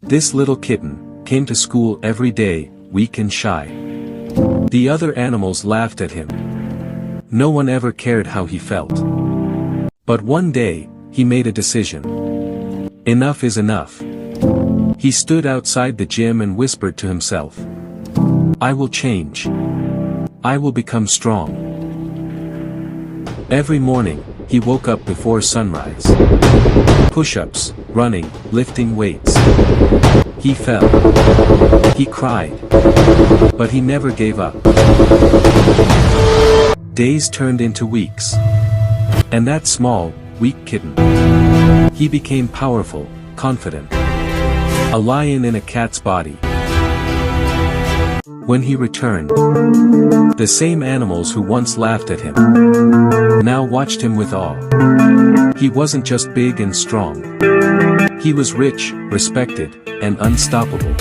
This little kitten came to school every day, weak and shy. The other animals laughed at him. No one ever cared how he felt. But one day, he made a decision. Enough is enough. He stood outside the gym and whispered to himself. I will change. I will become strong. Every morning, he woke up before sunrise. Push-ups, running, lifting weights. He fell. He cried. But he never gave up. Days turned into weeks. And that small, weak kitten. He became powerful, confident. A lion in a cat's body. When he returned, the same animals who once laughed at him now watched him with awe. He wasn't just big and strong. He was rich, respected, and unstoppable.